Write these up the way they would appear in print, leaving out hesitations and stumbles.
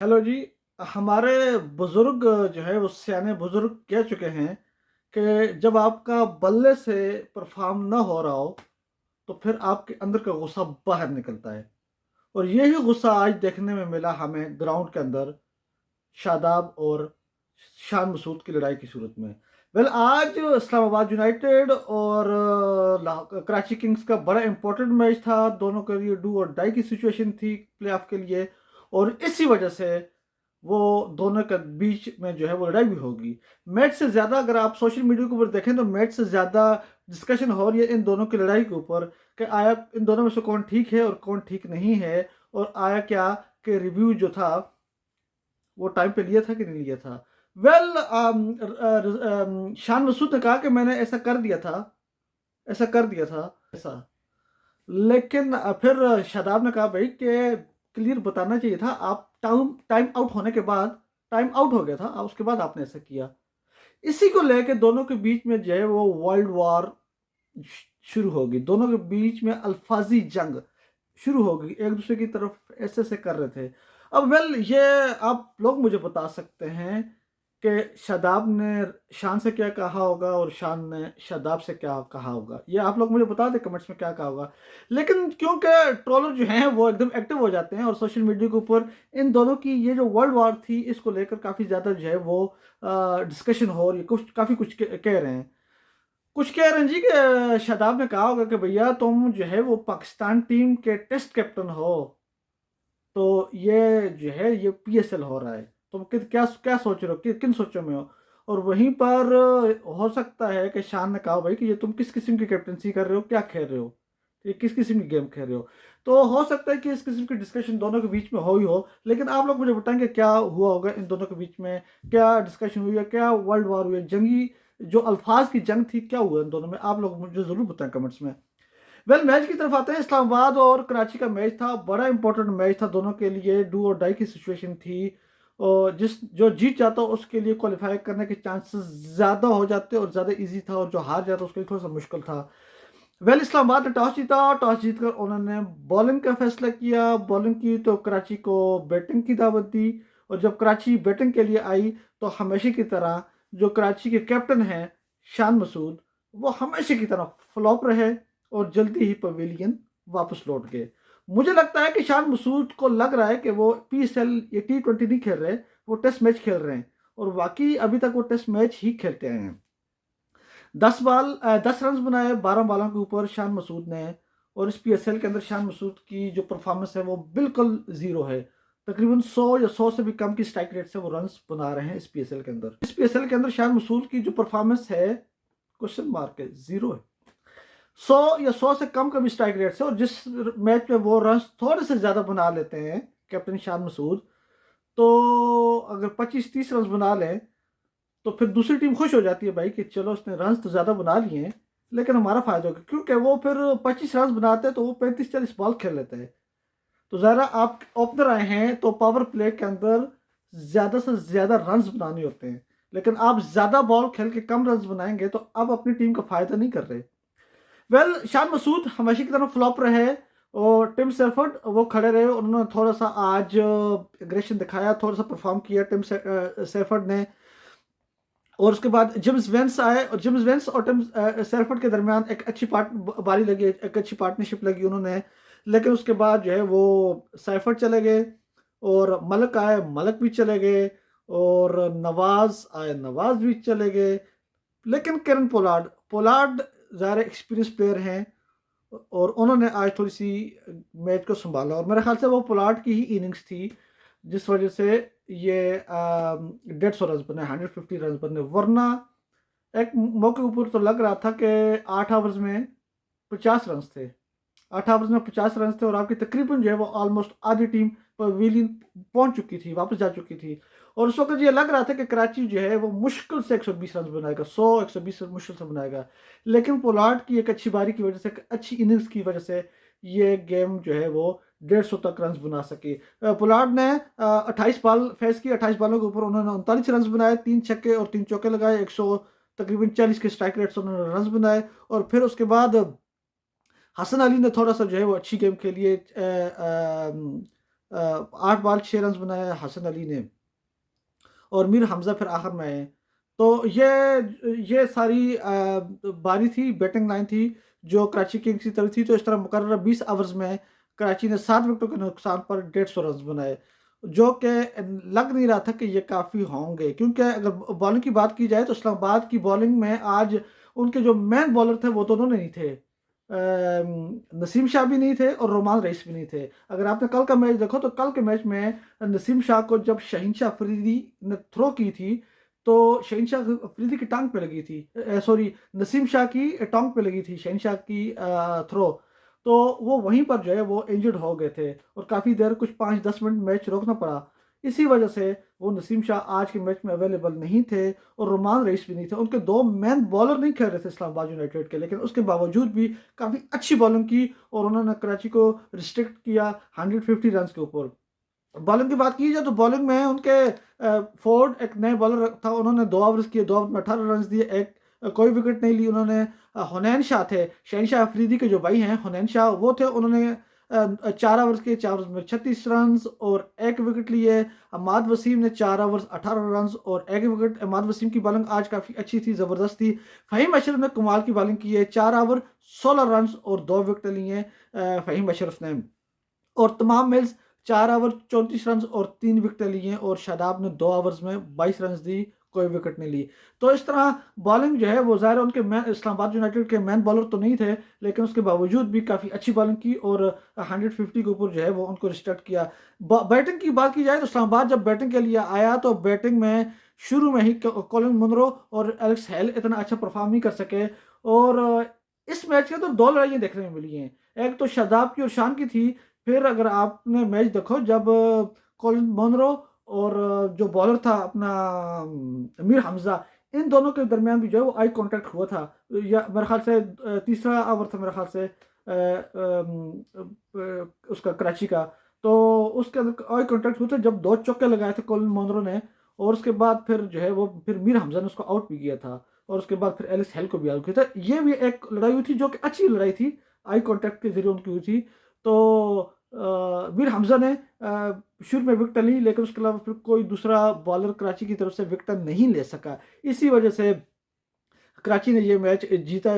Hello जी। हमारे बुजुर्ग जो है वो सियाने बुजुर्ग कह चुके हैं कि जब आपका बल्ले से परफॉर्म ना हो रहा हो तो फिर आपके अंदर का गुस्सा बाहर निकलता है। और यही गुस्सा आज देखने में मिला हमें ग्राउंड के अंदर शादाब और शान मसूद की लड़ाई की सूरत में। वेल आज इस्लामाबाद यूनाइटेड और कराची किंग्स का बड़ा इंपॉर्टेंट मैच था। दोनों के लिए डू और डाई की सिचुएशन थी प्लेऑफ के लिए। और इसी वजह से वो दोनों के बीच में जो है वो लड़ाई भी होगी। मैच से ज़्यादा अगर आप सोशल मीडिया के ऊपर देखें तो मैच से ज़्यादा डिस्कशन हो रही है इन दोनों की लड़ाई के ऊपर कि आया इन दोनों में से कौन ठीक है और कौन ठीक नहीं है। और आया क्या कि रिव्यू जो था वो टाइम पे लिया था कि नहीं लिया था। वेल शान मसूद ने कहा कि मैंने ऐसा कर दिया था, ऐसा कर दिया था ऐसा। लेकिन फिर शादाब ने कहा भाई कि क्लियर बताना चाहिए था। आप टाइम टाइम आउट होने के बाद टाइम आउट हो गया था उसके बाद आपने ऐसा किया। इसी को लेके दोनों के बीच में जो है वो वर्ल्ड वॉर शुरू होगी। दोनों के बीच में अल्फाजी जंग शुरू हो गई, एक दूसरे की तरफ ऐसे ऐसे कर रहे थे। अब वेल ये आप लोग मुझे बता सकते हैं कि शादाब ने शान से क्या कहा होगा और शान ने शादाब से क्या कहा होगा। ये आप लोग मुझे बता दें कमेंट्स में क्या कहा होगा। लेकिन क्योंकि ट्रोलर जो हैं वो एकदम एक्टिव हो जाते हैं और सोशल मीडिया के ऊपर इन दोनों की ये जो वर्ल्ड वॉर थी इसको लेकर काफ़ी ज़्यादा जो है वो डिस्कशन हो रही है। कुछ काफ़ी कुछ कह रहे हैं। कुछ कह रहे हैं जी कि शादाब ने कहा होगा कि भैया तुम जो है वो पाकिस्तान टीम के टेस्ट कैप्टन हो, तो ये जो है ये पीएसएल हो रहा है। तुम क्या क्या सोच रहे हो किन सोचों में हो। और वहीं पर हो सकता है कि शान ने कहा भाई कि ये तुम किस किस्म की कैप्टनसी कर रहे हो, क्या खेल रहे हो, ये किस किस्म की गेम खेल रहे हो। तो हो सकता है कि इस किस्म की डिस्कशन दोनों के बीच में हो ही हो। लेकिन आप लोग मुझे बताएंगे क्या हुआ होगा इन दोनों के बीच में, क्या डिस्कशन हुई है, क्या वर्ल्ड वॉर हुई है, जंगी जो अल्फाज की जंग थी क्या हुआ इन दोनों में। आप लोग मुझे ज़रूर बताएं कमेंट्स में। वेल मैच की तरफ आते हैं। इस्लामाबाद और कराची का मैच था, बड़ा इंपॉर्टेंट मैच था दोनों के लिए। डू और डाई की सिचुएशन थी और जिस जो जीत जाता उसके लिए क्वालिफाई करने के चांसेस ज़्यादा हो जाते और ज़्यादा इजी था, और जो हार जाता उसके लिए थोड़ा सा मुश्किल था। वेल इस्लामाबाद ने टॉस जीता, टॉस जीतकर उन्होंने बॉलिंग का फैसला किया। बॉलिंग की तो कराची को बैटिंग की दावत दी। और जब कराची बैटिंग के लिए आई तो हमेशा की तरह जो कराची के कैप्टन हैं शान मसूद, वो हमेशा की तरह फ्लॉप रहे और जल्दी ही पवेलियन वापस लौट गए। मुझे लगता है कि शान मसूद को लग रहा है कि वो पीएसएल ये T20 नहीं खेल रहे, वो टेस्ट मैच खेल रहे हैं। और वाकई अभी तक वो टेस्ट मैच ही खेलते आए हैं। 10 रन बनाए 12 बॉलों के ऊपर शान मसूद ने। और इस पीएसएल के अंदर शान मसूद की जो परफॉर्मेंस है वो बिल्कुल जीरो है। तकरीबन 100 या 100 से भी कम की स्ट्राइक रेट से वो रन्स बना रहे हैं इस पीएसएल के अंदर। इस पीएसएल के अंदर शान मसूद की जो परफॉर्मेंस है क्वेश्चन मार्क है, जीरो है। 100 या 100 से कम का भी स्ट्राइक रेट से, और जिस मैच में वो रन थोड़े से ज़्यादा बना लेते हैं कैप्टन शान मसूद, तो अगर 25-30 रन बना लें तो फिर दूसरी टीम खुश हो जाती है भाई कि चलो उसने रन तो ज़्यादा बना लिए हैं लेकिन हमारा फायदा होगा। क्योंकि वो फिर 25 रन बनाते हैं तो वो 35-40 बॉल खेल लेते हैं। तो ज़रा आप ओपनर आए हैं तो पावर प्ले के अंदर ज़्यादा से ज़्यादा रन बनाने होते हैं। लेकिन आप ज़्यादा बॉल खेल के कम रन बनाएंगे तो आप अपनी टीम का फायदा नहीं कर रहे। वेल शान मसूद हमेशा की तरह फ्लॉप रहे और टिम सेफर्ड वो खड़े रहे। उन्होंने थोड़ा सा आज एग्रेशन दिखाया, थोड़ा सा परफॉर्म किया टिम सेफर्ड ने। और उसके बाद जिम्स वेंस आए और जिम्स वेंस और टिम सेफर्ड के दरमियान एक अच्छी बारी लगी, एक अच्छी पार्टनरशिप लगी उन्होंने। लेकिन उसके बाद जो है वो सेफर्ड चले गए और मलक आए, मलक भी चले गए। और नवाज आए, नवाज भी चले गए। लेकिन केरन पोलार्ड पोलार्ड ज़्यादा एक्सपीरियंस प्लेयर हैं और उन्होंने आज थोड़ी सी मैच को संभाला। और मेरे ख्याल से वो पोलार्ड की ही इनिंग्स थी जिस वजह से ये 150 रन बने, 150 रन बने। वरना एक मौके ऊपर तो लग रहा था कि 8 ओवर्स में 50 रन थे, 8 ओवर्स में 50 रन थे और आपकी तकरीबन जो है वो ऑलमोस्ट आधी टीम पवेलियन पहुंच चुकी थी, वापस जा चुकी थी। और उस वक्त ये लग रहा था कि कराची जो है वो मुश्किल से 120 रन बनाएगा, 100-120 रन मुश्किल से बनाएगा। लेकिन पोलार्ड की एक अच्छी बारी की वजह से, एक अच्छी इनिंग्स की वजह से ये गेम जो है वो 150 तक रन बना सके। पोलार्ड ने 28 बॉल फेस की, 28 बॉलों के ऊपर उन्होंने 39 रन बनाए, 3 छक्के और 3 चौके लगाए, 100 तकरीबन 40 के स्ट्राइक रेट से उन्होंने रन बनाए। और फिर उसके बाद हसन अली ने थोड़ा सा जो है वो अच्छी गेम खेली है, 8 बॉल 6 रन बनाए हसन अली ने, और मीर हमज़ा फिर आखिर में आए। तो ये सारी बारी थी, बैटिंग लाइन थी जो कराची किंग्स की तरफ थी। तो इस तरह मुकर्रर 20 ओवर्स में कराची ने 7 विकेटों के नुकसान पर 150 रन बनाए, जो कि लग नहीं रहा था कि ये काफ़ी होंगे, क्योंकि अगर बॉलिंग की बात की जाए तो इस्लामाबाद की बॉलिंग में आज उनके जो मेन बॉलर थे वो दोनों नहीं थे। नसीम शाह भी नहीं थे और रोमान रईस भी नहीं थे। अगर आपने कल का मैच देखो तो कल के मैच में नसीम शाह को जब शहीनशाह अफरीदी ने थ्रो की थी, तो शहीनशाह अफरीदी की टांग पे लगी थी, सॉरी, नसीम शाह की टांग पे लगी थी शहीनशाह की थ्रो। तो वो वहीं पर जो है वो इंजर्ड हो गए थे और काफ़ी देर, कुछ 5-10 मिनट मैच रोकना पड़ा। इसी वजह से वो नसीम शाह आज के मैच में अवेलेबल नहीं थे और रोमान रईस भी नहीं थे। उनके दो मैन बॉलर नहीं खेल रहे थे इस्लामाबाद यूनाइटेड के, लेकिन उसके बावजूद भी काफ़ी अच्छी बॉलिंग की और उन्होंने कराची को रिस्ट्रिक्ट किया 150 रन के ऊपर। बॉलिंग की बात की जाए तो बॉलिंग में उनके फोर्ड एक नए बॉलर था, उन्होंने 2 ओवर्स किए, 2 ओवर में 18 रन दिए, एक कोई विकेट नहीं ली उन्होंने। हुनैन शाह थे, शहनशाह अफरीदी के जो भाई हैं हुनैन शाह, वो थे, उन्होंने 4 ओवर्स के 4 ओवर्स में 36 रन और एक विकेट लिए। अमाद वसीम ने 4 ओवर्स 18 रन और एक विकेट। अमाद वसीम की बॉलिंग आज काफ़ी अच्छी थी, ज़बरदस्त थी। फ़हीम अशरफ ने कमाल की बॉलिंग की है, 4 ओवर 16 रन और 2 विकेट लिए फ़हीम अशरफ ने। और तमाम मिल्स 4 ओवर 34 रन और 3 विकेटें ली हैं, और शादाब ने 2 ओवर्स में 22 रन दी, कोई विकेट नहीं ली। तो इस तरह बॉलिंग जो है वो ज़ाहिर है उनके मैन, इस्लामाबाद यूनाइटेड के मैन बॉलर तो नहीं थे, लेकिन उसके बावजूद भी काफ़ी अच्छी बॉलिंग की और 150 के ऊपर जो है वो उनको रिस्टार्ट किया। बैटिंग की बात की जाए तो इस्लामाबाद जब बैटिंग के लिए आया तो बैटिंग में शुरू में ही कॉलिन मुनरो और एलेक्स हेल इतना अच्छा परफॉर्म नहीं कर सके। और इस मैच के तो 2 लड़ाइयाँ देखने में मिली हैं, एक तो शादाब की और शान की थी। फिर अगर आपने मैच देखो जब कॉलिन मोनरो और जो बॉलर था अपना अमीर हमजा, इन दोनों के दरमियान भी जो है वो आई कांटेक्ट हुआ था, या मेरे ख्याल से तीसरा ओवर था मेरे ख्याल से उसका कराची का। तो उसके अंदर आई कांटेक्ट हुआ था जब 2 चौके लगाए थे कॉलिन मोनरो ने, और उसके बाद फिर जो है वो फिर मीर हमजा ने उसको आउट भी किया था, और उसके बाद फिर एलिस हेल को भी आउट किया था। ये भी एक लड़ाई हुई थी जो कि अच्छी लड़ाई थी, आई कांटेक्ट के जरिए उनकी हुई थी। तो मीर हमजा ने शुरू में विकेट ली, लेकिन उसके अलावा फिर कोई दूसरा बॉलर कराची की तरफ से विकेट नहीं ले सका। इसी वजह से कराची ने ये मैच जीता,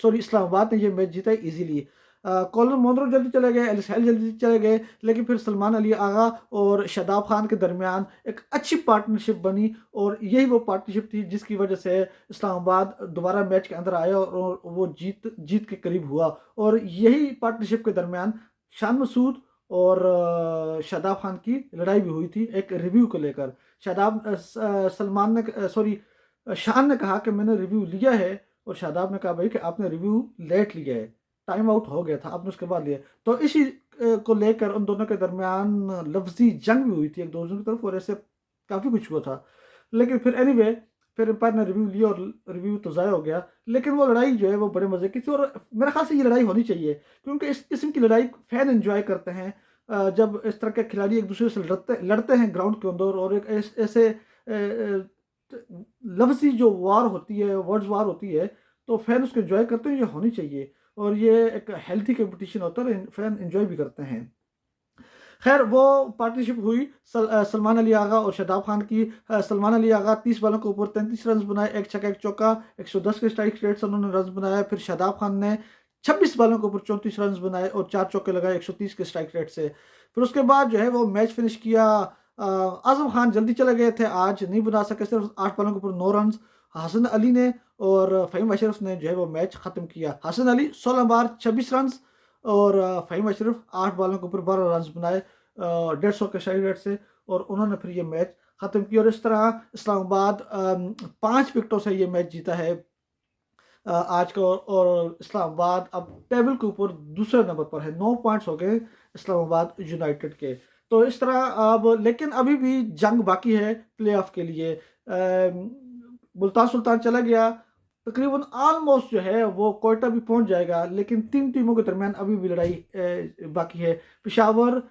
सॉरी, इस्लामाबाद ने ये मैच जीता इजीली। कॉलिन मोनरो जल्दी चले गए, एलिस हेल जल्दी चले गए, लेकिन फिर सलमान अली आगा और शादाब खान के दरमियान एक अच्छी पार्टनरशिप बनी, और यही वो पार्टनरशिप थी जिसकी वजह से इस्लामाबाद दोबारा मैच के अंदर आया और वो जीत जीत के करीब हुआ। और यही पार्टनरशिप के दरमियान शान मसूद और शादाब खान की लड़ाई भी हुई थी एक रिव्यू को लेकर। शादाब सलमान ने, सॉरी, शान ने कहा कि मैंने रिव्यू लिया है, और शादाब ने कहा भाई कि आपने रिव्यू लेट लिया है, टाइम आउट हो गया था, आपने उसके बाद लिया। तो इसी को लेकर उन दोनों के दरमियान लफ्जी जंग भी हुई थी एक दूसरे की तरफ, और ऐसे काफ़ी कुछ हुआ था। लेकिन फिर एनीवे, फिर एम्पायर ने रिव्यू लिया और रिव्यू तो ज़ाया हो गया, लेकिन वो लड़ाई जो है वो बड़े मज़े की थी, और मेरे ख्याल से ये लड़ाई होनी चाहिए, क्योंकि इस किस्म की लड़ाई फैन एंजॉय करते हैं। जब इस तरह के खिलाड़ी एक दूसरे से लड़ते लड़ते हैं ग्राउंड के अंदर, और एक ऐसे लफ्जी जो वार होती है, वर्ड्स वार होती है, तो फैन उसको एंजॉय करते हैं, ये होनी चाहिए। और ये एक हेल्थी कंपटीशन होता है, फैन एंजॉय भी करते हैं। खैर, वो पार्टनरशिप हुई सलमान अली आगा और शादाब खान की। सलमान अली आगा 30 बॉलों के ऊपर 33 रन बनाए, एक छक्का एक चौका, 110 के स्ट्राइक रेट से उन्होंने रन बनाया। फिर शादाब खान ने 26 बॉलों के ऊपर 34 रन बनाए और 4 चौके लगाए 130 के स्ट्राइक रेट से। फिर उसके बाद जो है वो मैच फिनिश किया। आजम खान जल्दी चले गए थे, आज नहीं बना सके, सिर्फ 8 बॉलों के ऊपर 9 रन। हसन अली ने और फ़हीम अशरफ ने जो है वो मैच ख़त्म किया। हसन अली 16 बार 26 रन और फ़हीम अशरफ 8 बॉलों के ऊपर 12 रन बनाए 150 के स्ट्राइक रेट से, और उन्होंने फिर ये मैच ख़त्म किया। और इस तरह इस्लामाबाद 5 विकेटों से ये मैच जीता है आज का। और इस्लामाबाद अब टेबल के ऊपर दूसरे नंबर पर है, 9 पॉइंट्स हो गए इस्लामाबाद यूनाइटेड के। तो इस तरह अब, लेकिन अभी भी जंग बाकी है प्ले ऑफ के लिए। मुल्तान सुल्तान चला गया, तकरीबन आलमोस्ट जो है वो कोयटा भी पहुंच जाएगा, लेकिन 3 टीमों के दरमियान अभी भी लड़ाई बाकी है, पेशावर,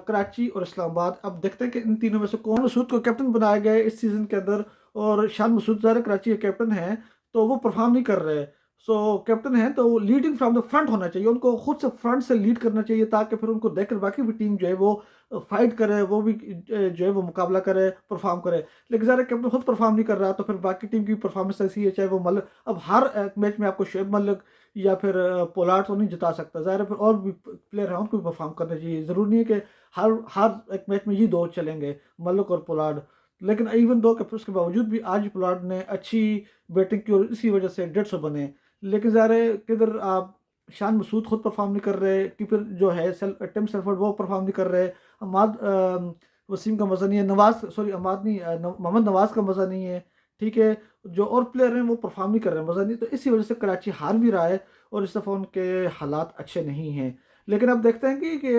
कराची और इस्लामाबाद। अब देखते हैं कि इन तीनों में से कौन। मसूद को कैप्टन बनाया गया है इस सीज़न के अंदर, और शान मसूद ज़ाहिर कराची के कैप्टन हैं, तो वो परफॉर्म नहीं कर रहे। सो कैप्टन है तो वो लीडिंग फ्रॉम द फ्रंट होना चाहिए, उनको खुद से फ्रंट से लीड करना चाहिए, ताकि फिर उनको देखकर बाकी भी टीम जो है वो फाइट करे, वो भी जो है वो मुकाबला करे, परफॉर्म करे। लेकिन ज़रा कैप्टन खुद परफॉर्म नहीं कर रहा, तो फिर बाकी टीम की परफॉर्मेंस ऐसी है, चाहे वो मलिक, अब हर मैच में आपको शुएब मलिक या फिर पोलार्ड तो नहीं जिता सकता, ज़ाहिर है फिर और भी प्लेयर हैं, उनको भी परफॉर्म करना चाहिए। ज़रूरी नहीं है कि हर हर एक मैच में ये दो चलेंगे, मलिक और पोलार्ड। लेकिन इवन दो के उसके बावजूद भी आज पोलार्ड ने अच्छी बैटिंग की और इसी वजह से 150 बने। लेकिन ज़ाहिर है किधर आप शान मसूद खुद परफॉर्म नहीं कर रहे, कीपर जो है टिम सेल्फर्ड वो परफॉर्म नहीं कर रहे, अमाद वसीम का मज़ा नहीं है, नवाज सॉरी अमाद नहीं मोहम्मद नवाज का मज़ा नहीं है, ठीक है, जो और प्लेयर हैं वो परफॉर्म नहीं कर रहे हैं, मज़ा नहीं। तो इसी वजह से कराची हार भी रहा है और इस दफ़ा उनके हालात अच्छे नहीं हैं। लेकिन अब देखते हैं कि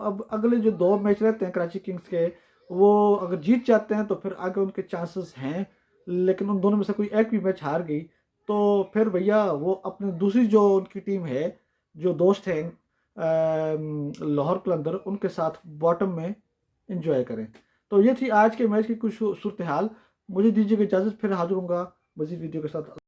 अब अगले जो 2 मैच रहते हैं कराची किंग्स के, वो अगर जीत जाते हैं तो फिर आगे उनके चांसेस हैं। लेकिन उन दोनों में से कोई एक भी मैच हार गई तो फिर भैया वो अपने दूसरी जो उनकी टीम है, जो दोस्त हैं लाहौर कलंदर, उनके साथ बॉटम में एंजॉय करें। तो ये थी आज के मैच की कुछ सूरत हाल। मुझे दीजिएगा इजाज़त, फिर हाजिर होऊंगा मज़ीद वीडियो के साथ।